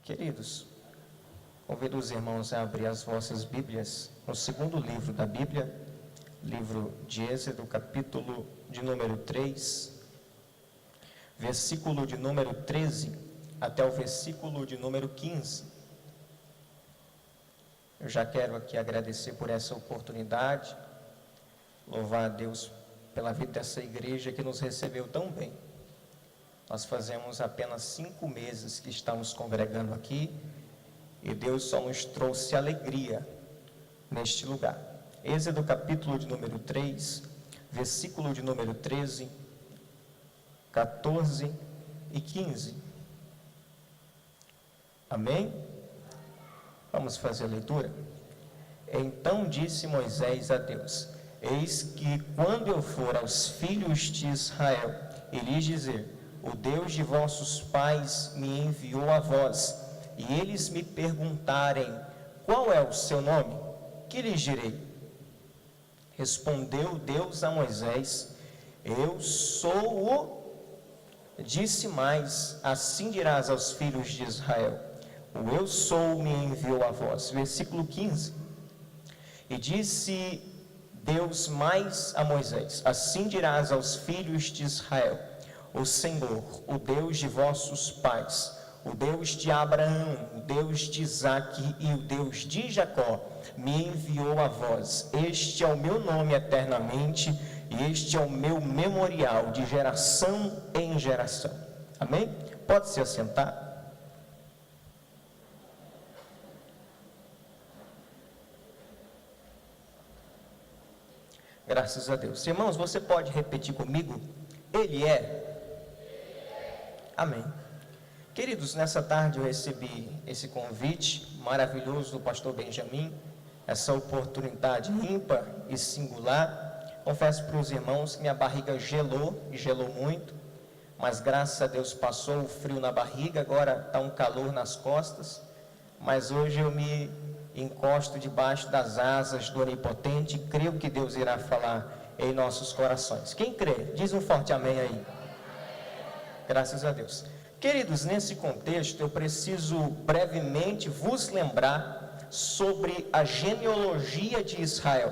Queridos, convido os irmãos a abrir as vossas Bíblias no segundo livro da Bíblia, livro de Êxodo, capítulo de número 3, versículo de número 13 até o versículo de número 15. Eu já quero aqui agradecer por essa oportunidade, louvar a Deus pela vida dessa igreja que nos recebeu tão bem. Nós fazemos apenas 5 meses que estamos congregando aqui e Deus só nos trouxe alegria neste lugar. Êxodo capítulo de número 3, versículo de número 13, 14 e 15. Amém? Vamos fazer a leitura? Então disse Moisés a Deus: eis que quando eu for aos filhos de Israel e lhes dizer: o Deus de vossos pais me enviou a vós, e eles me perguntarem: qual é o seu nome? Que lhes direi? Respondeu Deus a Moisés: eu sou o... Disse mais: assim dirás aos filhos de Israel: o eu sou me enviou a vós. Versículo 15. E disse Deus mais a Moisés: assim dirás aos filhos de Israel: o Senhor, o Deus de vossos pais, o Deus de Abraão, o Deus de Isaque e o Deus de Jacó, me enviou a vós. Este é o meu nome eternamente, e este é o meu memorial de geração em geração. Amém? Pode se assentar. Graças a Deus. Irmãos, você pode repetir comigo? Ele é. Amém. Queridos, nessa tarde eu recebi esse convite maravilhoso do pastor Benjamin, essa oportunidade ímpar e singular. Confesso para os irmãos que minha barriga gelou, e gelou muito, mas graças a Deus passou o frio na barriga, agora está um calor nas costas, mas hoje eu me encosto debaixo das asas do Onipotente e creio que Deus irá falar em nossos corações. Quem crê? Diz um forte amém aí. Graças a Deus. Queridos, nesse contexto eu preciso brevemente vos lembrar sobre a genealogia de Israel.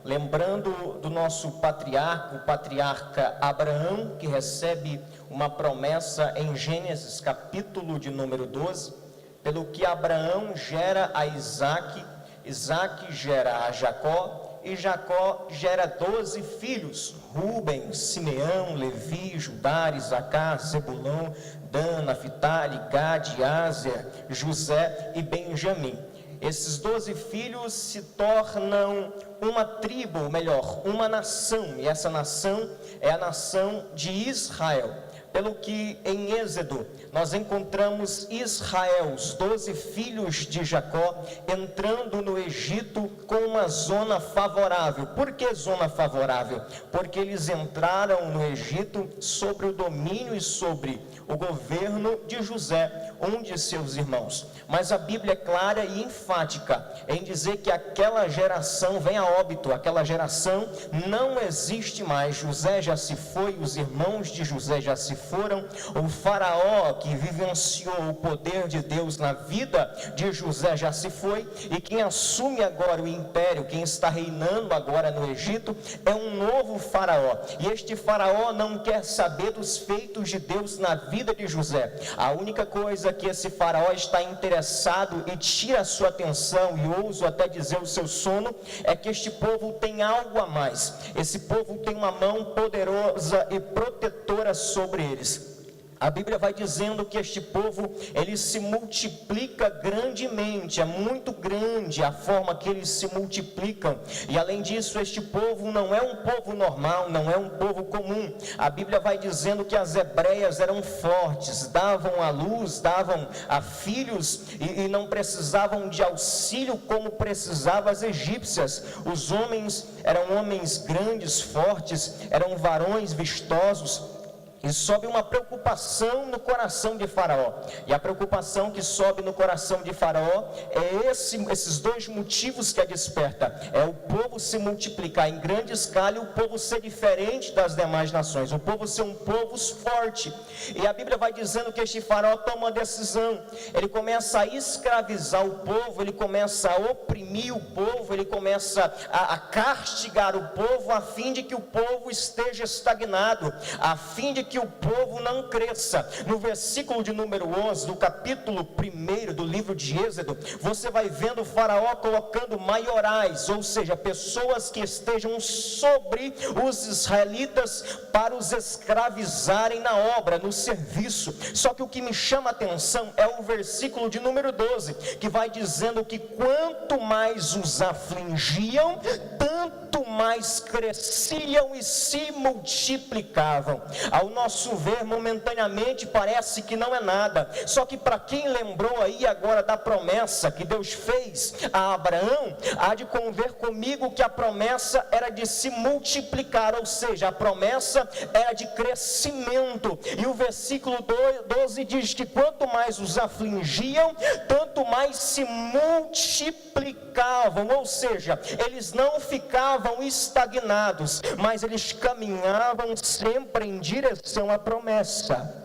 Lembrando do nosso patriarca, o patriarca Abraão, que recebe uma promessa em Gênesis capítulo de número 12, pelo que Abraão gera a Isaque, Isaque gera a Jacó, e Jacó gera 12 filhos: Rúben, Simeão, Levi, Judá, Isacar, Zebulão, Dan, Naphtali, Gade, Áser, José e Benjamim. Esses 12 filhos se tornam uma tribo, ou melhor, uma nação, e essa nação é a nação de Israel. Pelo que em Êxodo nós encontramos Israel, os 12 filhos de Jacó, entrando no Egito com uma zona favorável. Por que zona favorável? Porque eles entraram no Egito sobre o domínio e sobre o governo de José, um de seus irmãos. Mas a Bíblia é clara e enfática em dizer que aquela geração vem a óbito, aquela geração não existe mais. José já se foi, os irmãos de José já se foram, o faraó que vivenciou o poder de Deus na vida de José já se foi, e quem assume agora o império, quem está reinando agora no Egito, é um novo faraó, e este faraó não quer saber dos feitos de Deus na vida de José. A única coisa que esse faraó está interessado e tira a sua atenção, e ouso até dizer o seu sono, é que este povo tem algo a mais. Esse povo tem uma mão poderosa e protetora sobre eles. A Bíblia vai dizendo que este povo, ele se multiplica grandemente, é muito grande a forma que eles se multiplicam, e além disso, este povo não é um povo normal, não é um povo comum. A Bíblia vai dizendo que as hebreias eram fortes, davam à luz, davam a filhos, e não precisavam de auxílio como precisavam as egípcias. Os homens eram homens grandes, fortes, eram varões vistosos. E sobe uma preocupação no coração de Faraó. E a preocupação que sobe no coração de Faraó é esses dois motivos que a desperta. É o povo se multiplicar em grande escala e o povo ser diferente das demais nações. O povo ser um povo forte. E a Bíblia vai dizendo que este Faraó toma uma decisão. Ele começa a escravizar o povo, ele começa a oprimir o povo, ele começa a castigar o povo, a fim de que o povo esteja estagnado, a fim de que o povo não cresça. No versículo de número 11, do capítulo 1 do livro de Êxodo, você vai vendo o Faraó colocando maiorais, ou seja, pessoas que estejam sobre os israelitas para os escravizarem na obra, no serviço. Só que o que me chama a atenção é o versículo de número 12, que vai dizendo que quanto mais os afligiam, tanto mais cresciam e se multiplicavam. Ao nosso ver, momentaneamente parece que não é nada, só que para quem lembrou aí agora da promessa que Deus fez a Abraão, há de conver comigo que a promessa era de se multiplicar, ou seja, a promessa era de crescimento. E o versículo 12 diz que quanto mais os afligiam, tanto mais se multiplicavam, ou seja, eles não ficavam estagnados, mas eles caminhavam sempre em direção à promessa.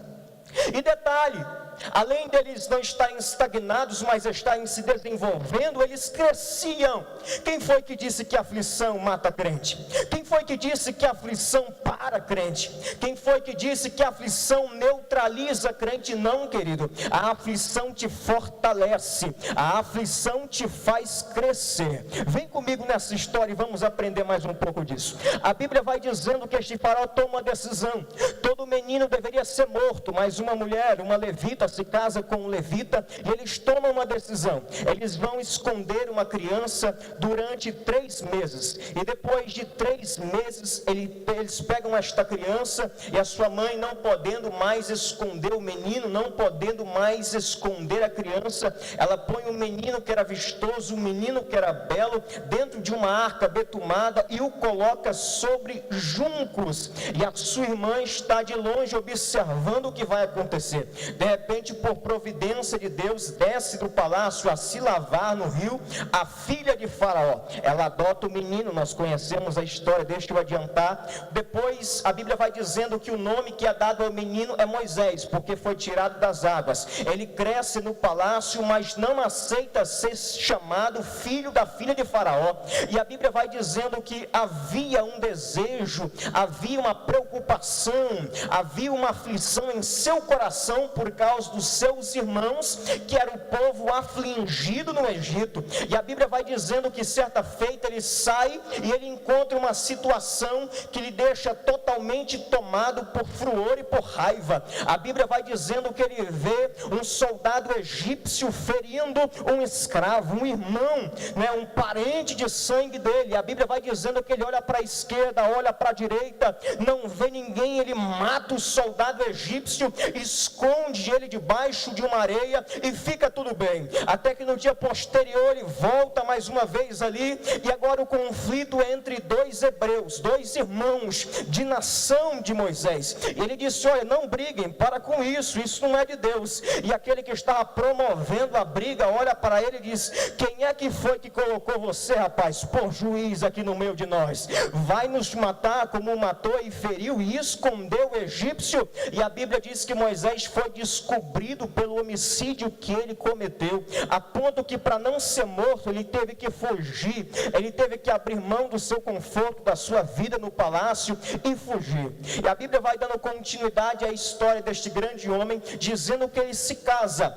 E detalhe, além deles não estarem estagnados, mas estarem se desenvolvendo, eles cresciam. Quem foi que disse que a aflição mata crente? Quem foi que disse que a aflição para crente? Quem foi que disse que a aflição neutraliza crente? Não, querido, a aflição te fortalece, a aflição te faz crescer. Vem comigo nessa história e vamos aprender mais um pouco disso. A Bíblia vai dizendo que este Faraó toma uma decisão. Todo menino deveria ser morto, mas uma mulher, uma levita, se casa com um levita, e eles tomam uma decisão. Eles vão esconder uma criança durante 3 meses, e depois de 3 meses eles pegam esta criança, e a sua mãe, não podendo mais esconder o menino, não podendo mais esconder a criança, ela põe o menino que era vistoso, o menino que era belo, dentro de uma arca betumada e o coloca sobre juncos, e a sua irmã está de longe observando o que vai acontecer. De repente, por providência de Deus, desce do palácio a se lavar no rio a filha de Faraó. Ela adota o menino, nós conhecemos a história, deixa eu adiantar. Depois a Bíblia vai dizendo que o nome que é dado ao menino é Moisés, porque foi tirado das águas. Ele cresce no palácio, mas não aceita ser chamado filho da filha de Faraó. E a Bíblia vai dizendo que havia um desejo, havia uma preocupação, havia uma aflição em seu coração por causa dos seus irmãos, que era o povo afligido no Egito. E a Bíblia vai dizendo que certa feita ele sai e ele encontra uma situação que lhe deixa totalmente tomado por furor e por raiva. A Bíblia vai dizendo que ele vê um soldado egípcio ferindo um escravo, um irmão, um parente de sangue dele. A Bíblia vai dizendo que ele olha para a esquerda, olha para a direita, não vê ninguém, ele mata o soldado egípcio, esconde ele debaixo de uma areia e fica tudo bem, até que no dia posterior ele volta mais uma vez ali, e agora o conflito é entre 2 hebreus, 2 irmãos de nação de Moisés, e ele disse: olha, não briguem, para com isso não é de Deus. E aquele que estava promovendo a briga olha para ele e diz: quem é que foi que colocou você, rapaz, por juiz aqui no meio de nós? Vai nos matar como matou e feriu e escondeu o egípcio? E a Bíblia diz que Moisés foi descobrido pelo homicídio que ele cometeu, a ponto que para não ser morto ele teve que fugir, ele teve que abrir mão do seu conforto, da sua vida no palácio e fugir. E a Bíblia vai dando continuidade à história deste grande homem, dizendo que ele se casa.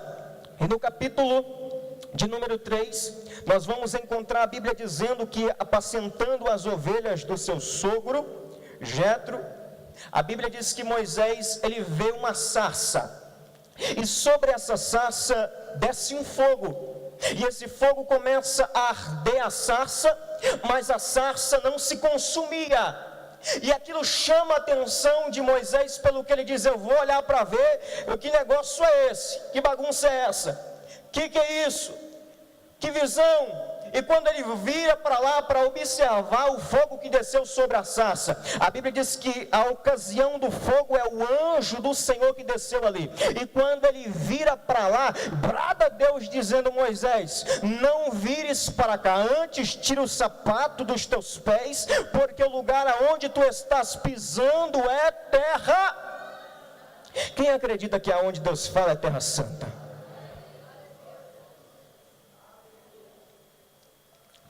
E no capítulo de número 3, nós vamos encontrar a Bíblia dizendo que, apacentando as ovelhas do seu sogro Jetro, a Bíblia diz que Moisés, ele vê uma sarça, e sobre essa sarça desce um fogo, e esse fogo começa a arder a sarça, mas a sarça não se consumia, e aquilo chama a atenção de Moisés, pelo que ele diz: eu vou olhar para ver, que negócio é esse? Que bagunça é essa? Que é isso? Que visão? E quando ele vira para lá para observar o fogo que desceu sobre a sarça, a Bíblia diz que a ocasião do fogo é o anjo do Senhor que desceu ali. E quando ele vira para lá, brada Deus dizendo: Moisés, não vires para cá, antes tira o sapato dos teus pés, porque o lugar aonde tu estás pisando é terra. Quem acredita que aonde Deus fala é terra santa?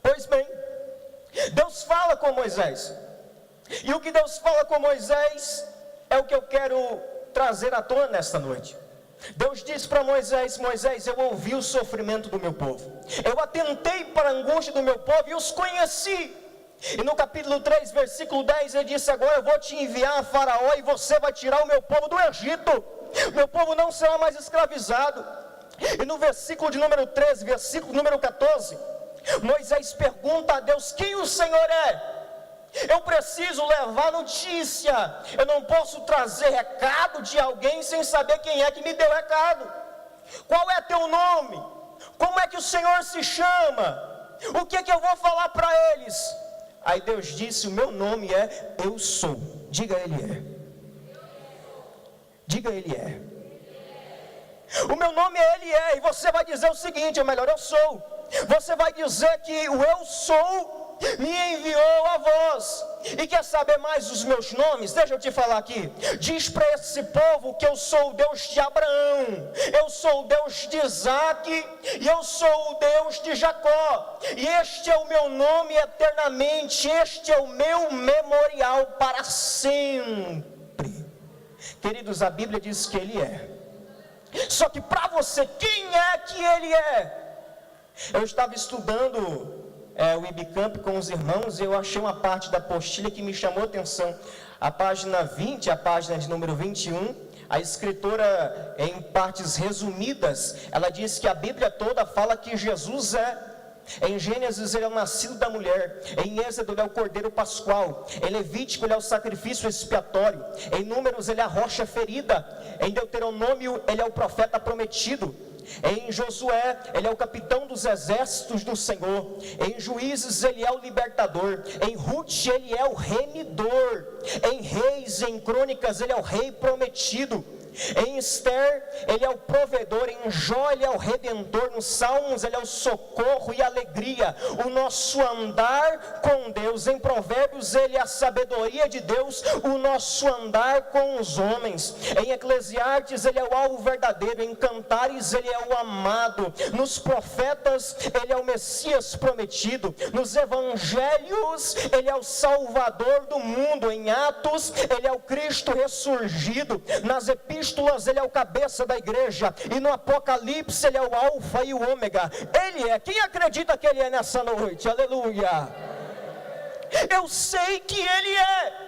Pois bem, Deus fala com Moisés, e o que Deus fala com Moisés é o que eu quero trazer à tona nesta noite. Deus disse para Moisés: Moisés, eu ouvi o sofrimento do meu povo, eu atentei para a angústia do meu povo e os conheci. E no capítulo 3, versículo 10, ele disse: agora eu vou te enviar a Faraó e você vai tirar o meu povo do Egito, meu povo não será mais escravizado. E no versículo de número 13, versículo número 14, Moisés pergunta a Deus: quem o Senhor é? Eu preciso levar notícia, eu não posso trazer recado de alguém sem saber quem é que me deu recado. Qual é teu nome? Como é que o Senhor se chama? O que é que eu vou falar para eles? Aí Deus disse: o meu nome é Eu Sou. Diga: Ele é. Diga: Ele é. O meu nome é Ele é. E você vai dizer o seguinte, é melhor: Eu Sou. Você vai dizer que o Eu Sou me enviou a vós. E quer saber mais dos meus nomes? Deixa eu te falar aqui. Diz para esse povo que eu sou o Deus de Abraão, eu sou o Deus de Isaac, e eu sou o Deus de Jacó. E este é o meu nome eternamente, este é o meu memorial para sempre. Queridos, a Bíblia diz que Ele é. Só que para você, quem é que Ele é? Eu estava estudando o IBCamp com os irmãos, e eu achei uma parte da apostila que me chamou a atenção. A página 20, a página de número 21, a escritora, em partes resumidas, ela diz que a Bíblia toda fala que Jesus em Gênesis ele é o nascido da mulher, em Êxodo ele é o cordeiro pascual, em Levítico ele é o sacrifício expiatório, em Números ele é a rocha ferida, em Deuteronômio ele é o profeta prometido, em Josué ele é o capitão dos exércitos do Senhor, em Juízes ele é o libertador, em Ruth ele é o remidor, em Reis, em Crônicas ele é o rei prometido, em Esther ele é o provedor, em Jó ele é o redentor, nos Salmos ele é o socorro e alegria, o nosso andar com Deus, em Provérbios ele é a sabedoria de Deus, o nosso andar com os homens, em Eclesiastes ele é o alvo verdadeiro, em Cantares ele é o amado, nos profetas ele é o Messias prometido, nos evangelhos ele é o Salvador do mundo, em Atos ele é o Cristo ressurgido, nas epístolas ele é o cabeça da igreja, e no Apocalipse ele é o alfa e o ômega. Ele é. Quem acredita que Ele é nessa noite? Aleluia. Eu sei que Ele é.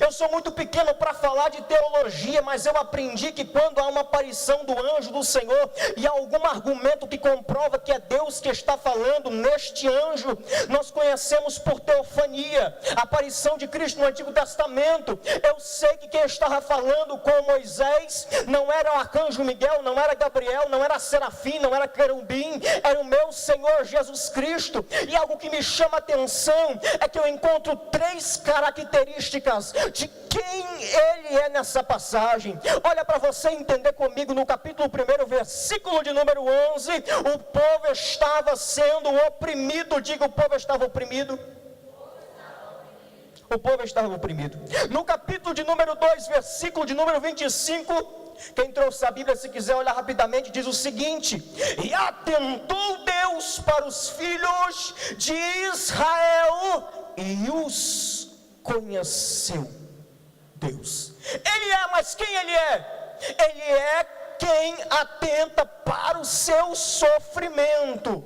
Eu sou muito pequeno para falar de teologia, mas eu aprendi que quando há uma aparição do anjo do Senhor e há algum argumento que comprova que é Deus que está falando neste anjo, nós conhecemos por teofania, a aparição de Cristo no Antigo Testamento. Eu sei que quem estava falando com Moisés não era o arcanjo Miguel, não era Gabriel, não era Serafim, não era querubim, era o meu Senhor Jesus Cristo. E algo que me chama a atenção é que eu encontro 3 características de quem Ele é nessa passagem. Olha para você entender comigo, no capítulo 1, versículo de número 11, o povo estava sendo oprimido. Diga: o povo estava oprimido. O povo estava oprimido. No capítulo de número 2, versículo de número 25, quem trouxe a Bíblia, se quiser olhar rapidamente, diz o seguinte: e atentou Deus para os filhos de Israel e os conheceu. Deus, Ele é, mas quem Ele é? Ele é quem atenta para o seu sofrimento.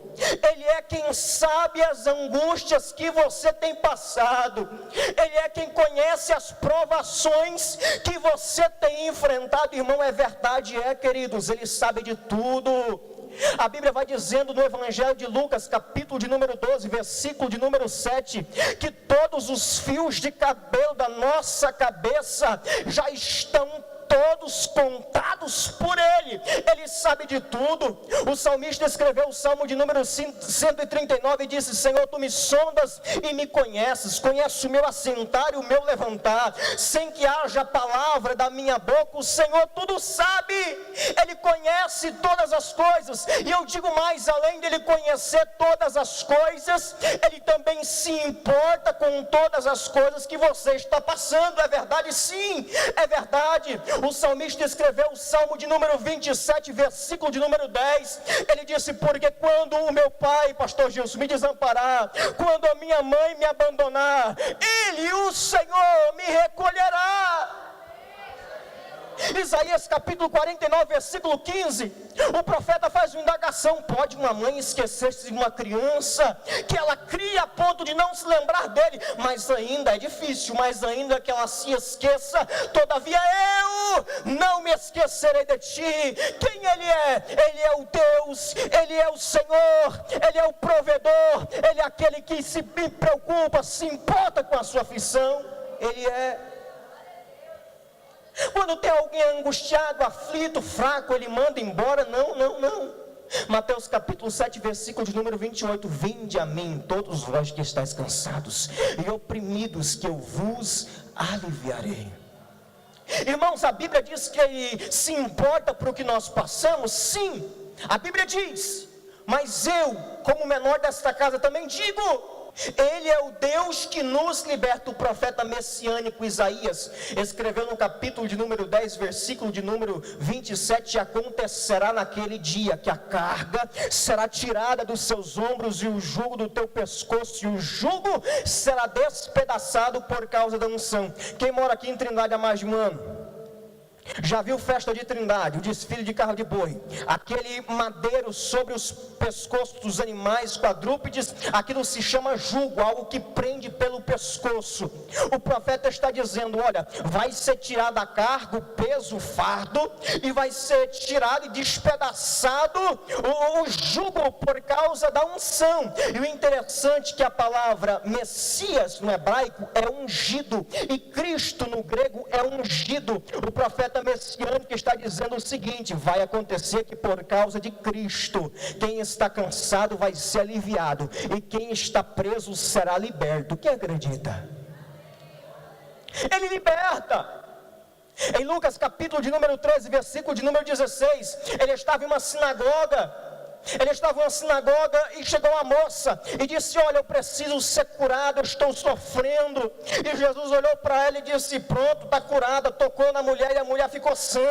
Ele é quem sabe as angústias que você tem passado. Ele é quem conhece as provações que você tem enfrentado. Irmão, é verdade, queridos, Ele sabe de tudo. A Bíblia vai dizendo no Evangelho de Lucas, capítulo de número 12, versículo de número 7, que todos os fios de cabelo da nossa cabeça já estão todos contados por Ele. Ele sabe de tudo. O salmista escreveu o Salmo de número 139 e disse: Senhor, Tu me sondas e me conheces, conheces o meu assentar e o meu levantar, sem que haja palavra da minha boca, o Senhor tudo sabe. Ele conhece todas as coisas, e eu digo mais, além dele conhecer todas as coisas, Ele também se importa com todas as coisas que você está passando. É verdade? Sim, é verdade. O salmista escreveu o Salmo de número 27, versículo de número 10, ele disse: porque quando o meu pai, pastor Gilson, me desamparar, quando a minha mãe me abandonar, Ele, o Senhor, me recolherá. Isaías capítulo 49, versículo 15, o profeta faz uma indagação: pode uma mãe esquecer-se de uma criança que ela cria a ponto de não se lembrar dele? Mas ainda é difícil, mas ainda que ela se esqueça, todavia eu não me esquecerei de ti. Quem Ele é? Ele é o Deus, Ele é o Senhor, Ele é o provedor, Ele é aquele que se preocupa, se importa com a sua aflição. Ele é. Quando tem alguém angustiado, aflito, fraco, Ele manda embora? Não. Mateus capítulo 7, versículo de número 28, vinde a mim, todos vós que estáis cansados e oprimidos, que eu vos aliviarei. Irmãos, a Bíblia diz que Ele se importa por o que nós passamos. Sim, a Bíblia diz, mas eu, como menor desta casa, também digo: Ele é o Deus que nos liberta. O profeta messiânico Isaías escreveu no capítulo de número 10, versículo de número 27, acontecerá naquele dia que a carga será tirada dos seus ombros e o jugo do teu pescoço, e o jugo será despedaçado por causa da unção. Quem mora aqui em Trindade há mais de um ano já viu festa de Trindade, o desfile de carro de boi, aquele madeiro sobre os pescoços dos animais quadrúpedes? Aquilo se chama jugo, algo que prende pelo pescoço. O profeta está dizendo: olha, vai ser tirado a carga, o peso, o fardo, e vai ser tirado e despedaçado o jugo por causa da unção. E o interessante é que a palavra Messias no hebraico é ungido, e Cristo no grego é ungido. O profeta messiânico está dizendo o seguinte: vai acontecer que por causa de Cristo, quem está cansado vai ser aliviado, e quem está preso será liberto. Quem acredita? Ele liberta. Em Lucas capítulo de número 13, versículo de número 16, ele estava em uma sinagoga. E chegou uma moça e disse: olha, eu preciso ser curado, eu estou sofrendo. E Jesus olhou para ela e disse: pronto, está curada. Tocou na mulher e a mulher ficou sã.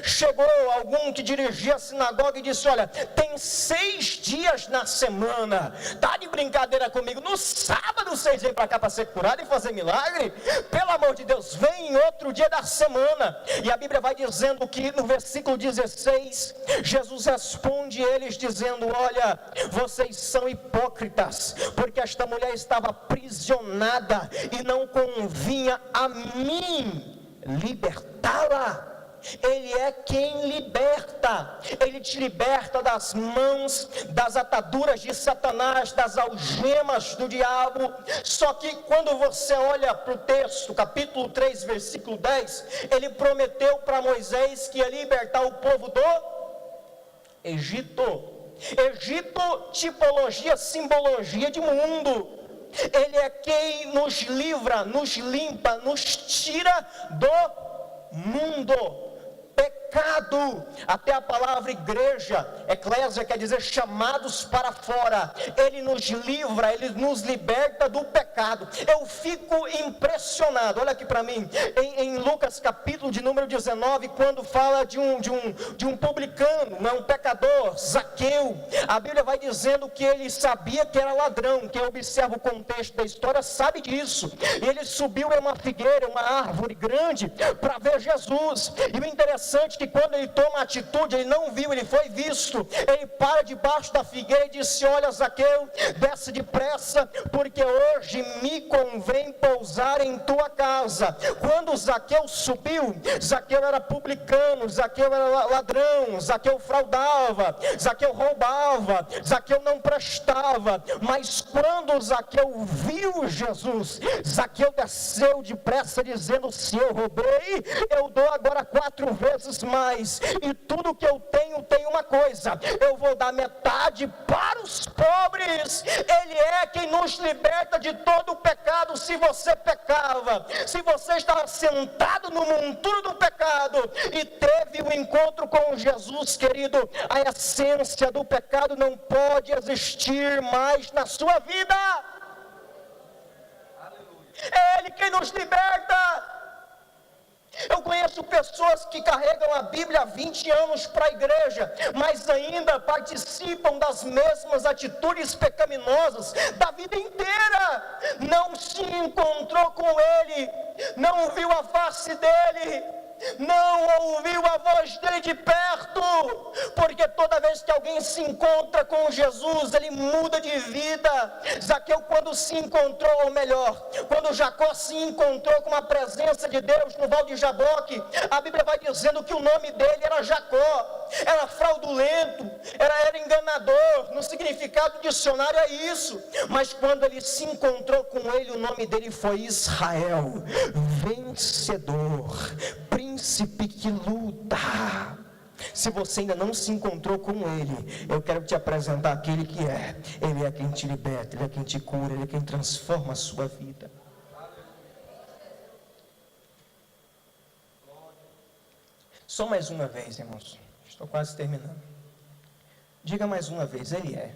Chegou algum que dirigia a sinagoga e disse: olha, tem 6 dias na semana, está de brincadeira comigo? No sábado vocês vêm para cá para ser curado e fazer milagre? Pelo amor de Deus, vem em outro dia da semana. E a Bíblia vai dizendo que no versículo 16, Jesus responde eles dizendo: olha, vocês são hipócritas, porque esta mulher estava aprisionada e não convinha a mim libertá-la. Ele é quem liberta. Ele te liberta das mãos, das ataduras de Satanás, das algemas do diabo. Só que quando você olha para o texto, capítulo 3, versículo 10, ele prometeu para Moisés que ia libertar o povo do Egito. Egito, tipologia, simbologia de mundo. Ele é quem nos livra, nos limpa, nos tira do mundo. Pecado, até a palavra igreja, eclésia, quer dizer chamados para fora. Ele nos livra, Ele nos liberta do pecado. Eu fico impressionado, olha aqui para mim, em Lucas capítulo de número 19, quando fala de um publicano, um pecador, Zaqueu. A Bíblia vai dizendo que ele sabia que era ladrão. Quem observa o contexto da história sabe disso. Ele subiu em uma figueira, uma árvore grande, para ver Jesus. E o interessante é que que quando ele toma atitude, ele não viu, ele foi visto. Ele para debaixo da figueira e disse: olha, Zaqueu, desce depressa, porque hoje me convém pousar em tua casa. Quando Zaqueu subiu, Zaqueu era publicano, Zaqueu era ladrão, Zaqueu fraudava, Zaqueu roubava, Zaqueu não prestava. Mas quando Zaqueu viu Jesus, Zaqueu desceu depressa dizendo: se eu roubei, eu dou agora 4 vezes mais, e tudo que eu tenho uma coisa, eu vou dar metade para os pobres. Ele é quem nos liberta de todo o pecado. Se você pecava, se você estava sentado no monturo do pecado e teve um encontro com Jesus, querido, a essência do pecado não pode existir mais na sua vida. É Ele quem nos liberta. Eu conheço pessoas que carregam a Bíblia há 20 anos para a igreja, mas ainda participam das mesmas atitudes pecaminosas da vida inteira. Não se encontrou com Ele, não viu a face dEle, não ouviu a voz dele de perto, porque toda vez que alguém se encontra com Jesus, ele muda de vida. Zaqueu, quando se encontrou, ou melhor, quando Jacó se encontrou com a presença de Deus no Val de Jaboque, a Bíblia vai dizendo que o nome dele era Jacó, era fraudulento, era enganador. No significado do dicionário é isso. Mas quando ele se encontrou com ele, o nome dele foi Israel, vencedor, príncipe que luta. Se você ainda não se encontrou com Ele, eu quero te apresentar aquele que é. Ele é quem te liberta, Ele é quem te cura, Ele é quem transforma a sua vida. Só mais uma vez, irmãos, estou quase terminando. Diga mais uma vez: Ele é.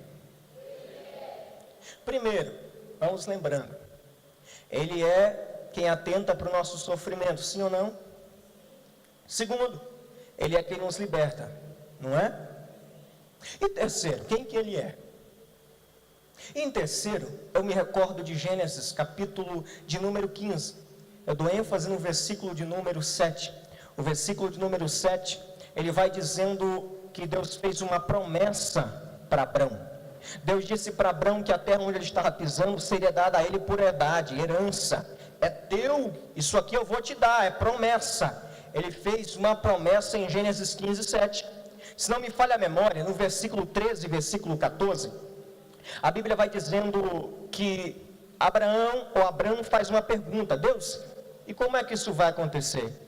Primeiro, vamos lembrando, Ele é quem atenta para o nosso sofrimento, sim ou não? Segundo, Ele é quem nos liberta, não é? E terceiro, quem que Ele é? E em terceiro, eu me recordo de Gênesis, capítulo de número 15. Eu dou ênfase no versículo de número 7. O versículo de número 7, ele vai dizendo que Deus fez uma promessa para Abrão. Deus disse para Abrão que a terra onde ele estava pisando seria dada a ele por herdade, herança. É teu, isso aqui eu vou te dar, é promessa. Ele fez uma promessa em Gênesis 15, 7. Se não me falha a memória, no versículo 13 e versículo 14, a Bíblia vai dizendo que Abraão faz uma pergunta: Deus, e como é que isso vai acontecer?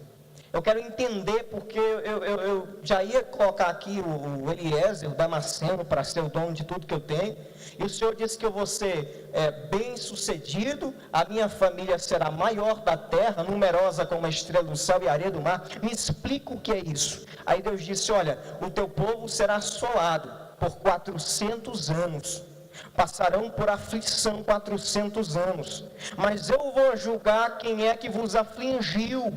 Eu quero entender, porque eu já ia colocar aqui o Eliezer, o Damasceno, para ser o dono de tudo que eu tenho, e o Senhor disse que eu vou ser bem sucedido, a minha família será maior da terra, numerosa como a estrela do céu e a areia do mar. Me explica o que é isso. Aí Deus disse: olha, o teu povo será assolado por 400 anos, passarão por aflição 400 anos, mas eu vou julgar quem é que vos afligiu.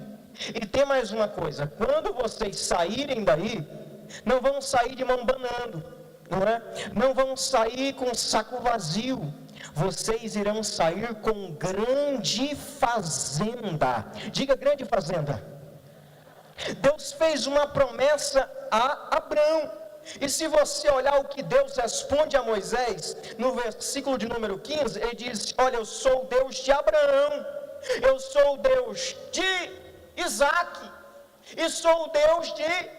E tem mais uma coisa: quando vocês saírem daí, não vão sair de mão banando, não é? Não vão sair com saco vazio, vocês irão sair com grande fazenda. Diga: grande fazenda. Deus fez uma promessa a Abrão. E se você olhar o que Deus responde a Moisés, no versículo de número 15, ele diz: olha, eu sou o Deus de Abraão, eu sou o Deus de Isaac, e sou o Deus de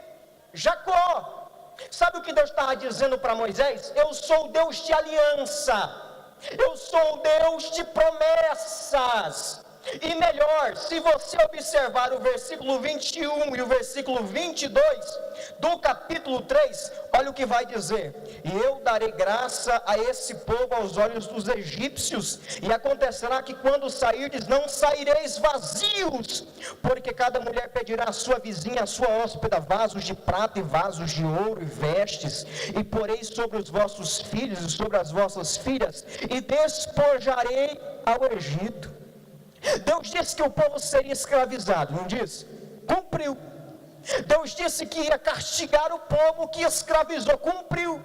Jacó. Sabe o que Deus estava dizendo para Moisés? Eu sou o Deus de aliança, eu sou o Deus de promessas. E melhor, se você observar o versículo 21 e o versículo 22 do capítulo 3, olha o que vai dizer: e eu darei graça a esse povo aos olhos dos egípcios, e acontecerá que quando sairdes, não saireis vazios, porque cada mulher pedirá à sua vizinha, à sua hóspeda, vasos de prata e vasos de ouro e vestes, e porei sobre os vossos filhos e sobre as vossas filhas, e despojarei ao Egito. Deus disse que o povo seria escravizado, não disse? Cumpriu. Deus disse que ia castigar o povo que escravizou, cumpriu.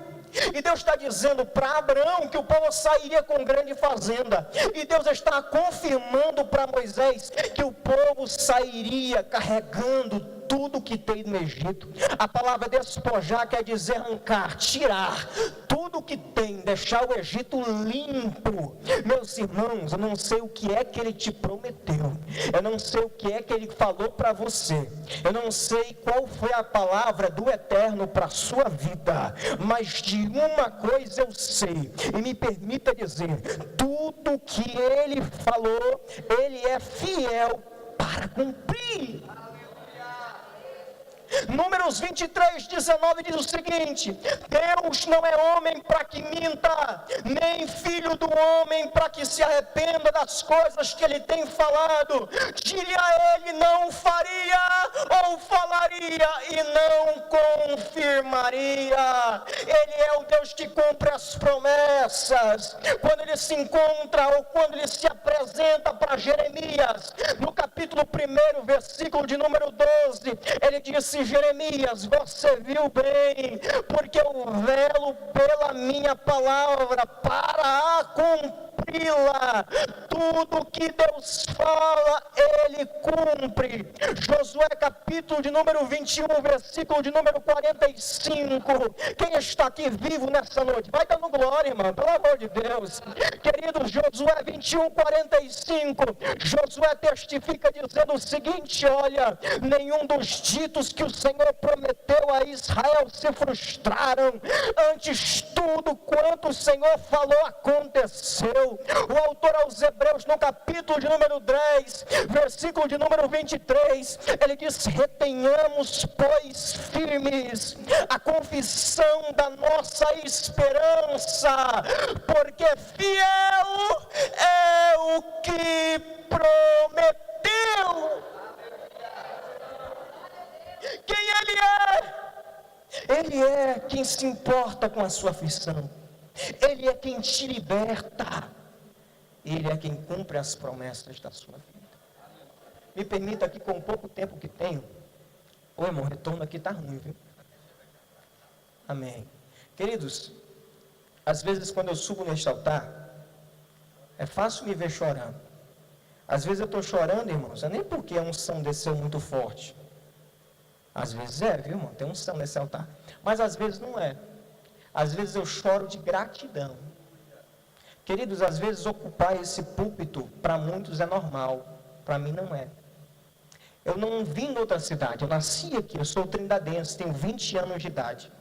E Deus está dizendo para Abraão que o povo sairia com grande fazenda. E Deus está confirmando para Moisés que o povo sairia carregando tudo que tem no Egito. A palavra despojar quer dizer arrancar, tirar tudo que tem, deixar o Egito limpo. Meus irmãos, eu não sei o que é que ele te prometeu, eu não sei o que é que ele falou para você, eu não sei qual foi a palavra do Eterno para a sua vida, mas de uma coisa eu sei, e me permita dizer, tudo que ele falou, ele é fiel para cumprir. Números 23, 19 diz o seguinte: Deus não é homem para que minta, nem filho do homem para que se arrependa das coisas que ele tem falado. Diria ele, não faria, ou falaria e não confirmaria. Ele é o Deus que cumpre as promessas. Quando ele se encontra, ou quando ele se apresenta para Jeremias, no capítulo 1, versículo de número 12, ele disse: Jeremias, você viu bem, porque eu velo pela minha palavra para cumpri-la. Tudo que Deus fala, ele cumpre. Josué capítulo de número 21, versículo de número 45. Quem está aqui vivo nessa noite? Vai dando glória, irmão, pelo amor de Deus. Querido, Josué 21, 45. Josué testifica dizendo o seguinte: olha, nenhum dos ditos que o Senhor prometeu a Israel se frustraram. Antes, tudo quanto o Senhor falou aconteceu. O autor aos Hebreus, no capítulo de número 10, versículo de número 23, ele diz: retenhamos, pois, firmes a confissão da nossa esperança, porque fiel é o que prometeu. Quem ele é? Ele é quem se importa com a sua aflição. Ele é quem te liberta. Ele é quem cumpre as promessas da sua vida. Me permita aqui, com o pouco tempo que tenho. Ô irmão, retorno aqui está ruim, viu? Amém. Queridos, às vezes quando eu subo neste altar, é fácil me ver chorando. Às vezes eu estou chorando, irmãos, não é nem porque a unção desceu muito forte. Às vezes é, viu, irmão? Tem unção nesse altar. Mas às vezes não é. Às vezes eu choro de gratidão. Queridos, às vezes ocupar esse púlpito para muitos é normal. Para mim não é. Eu não vim de outra cidade. Eu nasci aqui. Eu sou trindadense. Tenho 20 anos de idade.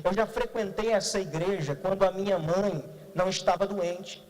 Eu já frequentei essa igreja quando a minha mãe não estava doente.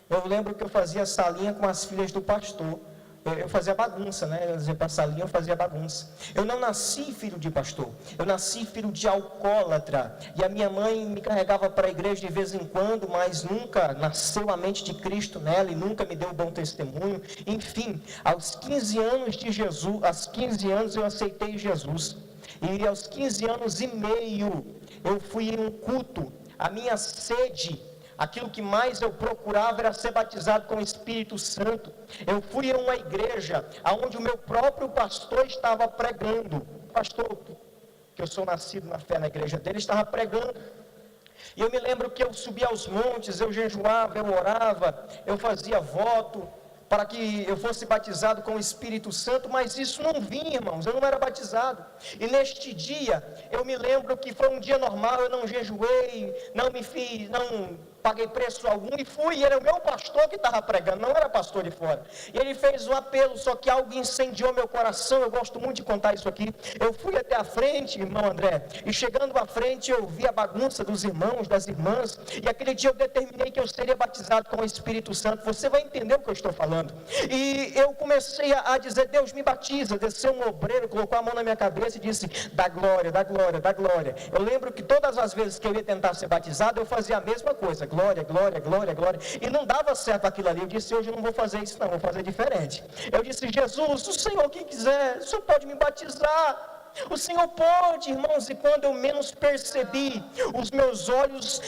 Eu lembro que eu fazia salinha com as filhas do pastor. Eu fazia bagunça, né? Eu ia para a salinha, eu fazia bagunça. Eu não nasci filho de pastor, eu nasci filho de alcoólatra. E a minha mãe me carregava para a igreja de vez em quando, mas nunca nasceu a mente de Cristo nela e nunca me deu bom testemunho. Enfim, aos 15 anos de Jesus, aos 15 anos eu aceitei Jesus. E aos 15 anos e meio eu fui em um culto. A minha sede, aquilo que mais eu procurava era ser batizado com o Espírito Santo. Eu fui a uma igreja onde o meu próprio pastor estava pregando. O pastor, que eu sou nascido na fé na igreja dele, estava pregando. E eu me lembro que eu subia aos montes, eu jejuava, eu orava, eu fazia voto para que eu fosse batizado com o Espírito Santo, mas isso não vinha, irmãos, eu não era batizado. E neste dia, eu me lembro que foi um dia normal, eu não jejuei, não paguei preço algum e fui, era o meu pastor que estava pregando, não era pastor de fora. E ele fez um apelo, só que algo incendiou meu coração, eu gosto muito de contar isso aqui. Eu fui até a frente, irmão André, e chegando à frente eu vi a bagunça dos irmãos, das irmãs, e aquele dia eu determinei que eu seria batizado com o Espírito Santo. Você vai entender o que eu estou falando. E eu comecei a dizer: Deus, me batiza. Desceu um obreiro, colocou a mão na minha cabeça e disse: dá glória, dá glória, dá glória. Eu lembro que todas as vezes que eu ia tentar ser batizado, eu fazia a mesma coisa: glória, glória, glória, glória. E não dava certo aquilo ali. Eu disse: hoje eu não vou fazer isso não, vou fazer diferente. Eu disse: Jesus, o Senhor, quem quiser, o Senhor pode me batizar. O Senhor pode, irmãos, e quando eu menos percebi, os meus olhos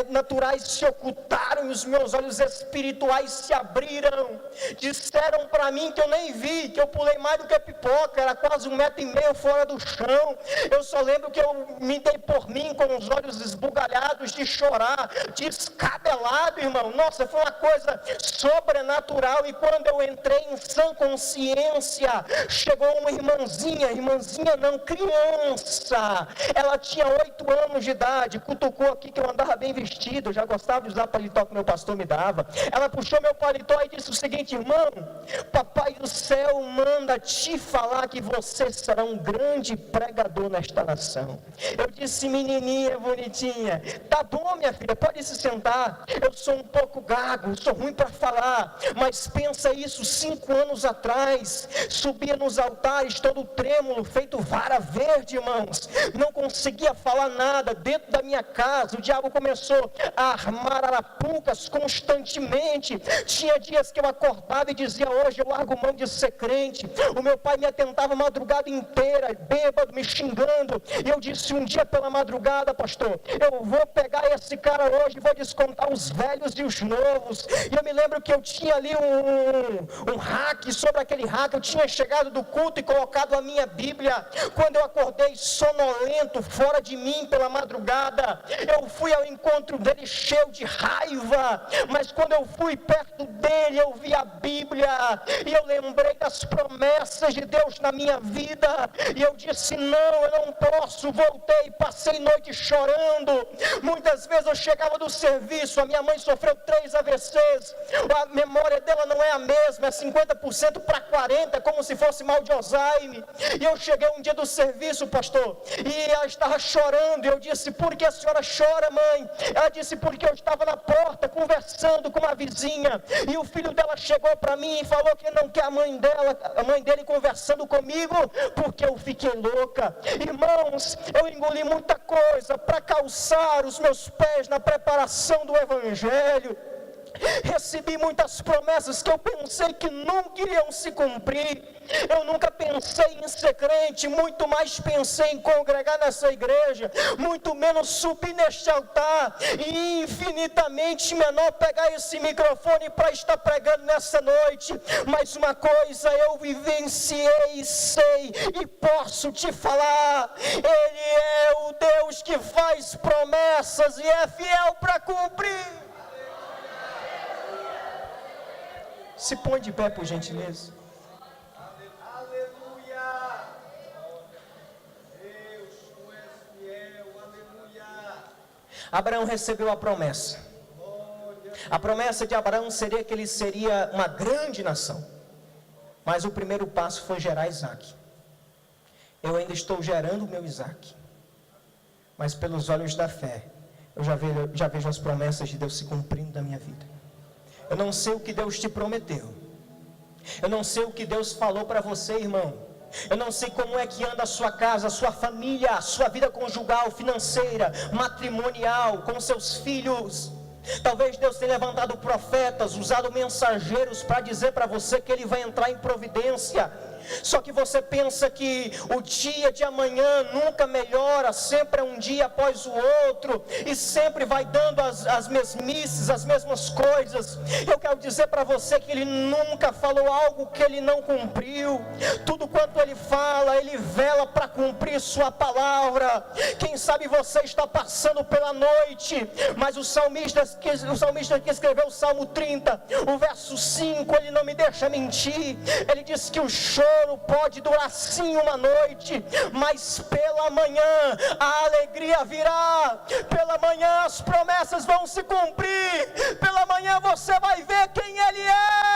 naturais se ocultaram, e os meus olhos espirituais se abriram. Disseram para mim que eu nem vi, que eu pulei mais do que pipoca, era quase 1,5 metro fora do chão. Eu só lembro que eu me dei por mim com os olhos esbugalhados de chorar, descabelado, irmão. Nossa, foi uma coisa sobrenatural. E quando eu entrei em sã consciência, chegou uma irmãzinha não, criança, ela tinha 8 anos de idade, cutucou aqui que eu andava bem vestido, eu já gostava de usar paletó que meu pastor me dava. Ela puxou meu paletó e disse o seguinte: irmão, papai do céu manda te falar que você será um grande pregador nesta nação. Eu disse: menininha bonitinha, tá bom minha filha, pode se sentar, eu sou um pouco gago, sou ruim para falar, mas pensa isso, 5 anos atrás, subia nos altares todo trêmulo, feito vara verde, irmãos, não conseguia falar nada. Dentro da minha casa o diabo começou a armar arapucas constantemente. Tinha dias que eu acordava e dizia: hoje eu largo mão de ser crente. O meu pai me atentava a madrugada inteira, bêbado, me xingando, e eu disse um dia pela madrugada: pastor, eu vou pegar esse cara hoje e vou descontar os velhos e os novos. E eu me lembro que eu tinha ali um hack. Sobre aquele hack eu tinha chegado do culto e colocado a minha Bíblia. Quando eu acordei sonolento, fora de mim pela madrugada, eu fui ao encontro dele cheio de raiva, mas quando eu fui perto dele, eu vi a Bíblia, e eu lembrei das promessas de Deus na minha vida, e eu disse: não, eu não posso. Voltei, passei noite chorando. Muitas vezes eu chegava do serviço, a minha mãe sofreu 3 AVCs, a memória dela não é a mesma, é 50% para 40%, como se fosse mal de Alzheimer. E eu cheguei um dia do serviço, pastor, e ela estava chorando, e eu disse: por que a senhora chora, mãe? Ela disse: porque eu estava na porta conversando com uma vizinha, e o filho dela chegou para mim e falou que não quer a mãe dele conversando comigo, porque eu fiquei louca. Irmãos, eu engoli muita coisa para calçar os meus pés na preparação do Evangelho. Recebi muitas promessas que eu pensei que nunca iriam se cumprir. Eu nunca pensei em ser crente, muito mais pensei em congregar nessa igreja, muito menos subir neste altar, e infinitamente menor pegar esse microfone para estar pregando nessa noite. Mas uma coisa eu vivenciei, sei e posso te falar: Ele é o Deus que faz promessas e é fiel para cumprir. Se põe de pé, por gentileza. Aleluia. Deus, tu és fiel. Aleluia. Abraão recebeu a promessa. A promessa de Abraão seria que ele seria uma grande nação. Mas o primeiro passo foi gerar Isaac. Eu ainda estou gerando o meu Isaac. Mas pelos olhos da fé, eu já vejo as promessas de Deus se cumprindo na minha vida. Eu não sei o que Deus te prometeu. Eu não sei o que Deus falou para você, irmão. Eu não sei como é que anda a sua casa, a sua família, a sua vida conjugal, financeira, matrimonial, com seus filhos. Talvez Deus tenha levantado profetas, usado mensageiros para dizer para você que Ele vai entrar em providência. Só que você pensa que o dia de amanhã nunca melhora, sempre é um dia após o outro, e sempre vai dando as mesmices, as mesmas coisas. Eu quero dizer para você que Ele nunca falou algo que Ele não cumpriu. Tudo quanto Ele fala, Ele vela para cumprir Sua palavra. Quem sabe você está passando pela noite, mas o salmista que escreveu o Salmo 30, o verso 5, ele não me deixa mentir. Ele diz que o choro pode durar sim uma noite, mas pela manhã a alegria virá. Pela manhã as promessas vão se cumprir. Pela manhã você vai ver quem Ele é.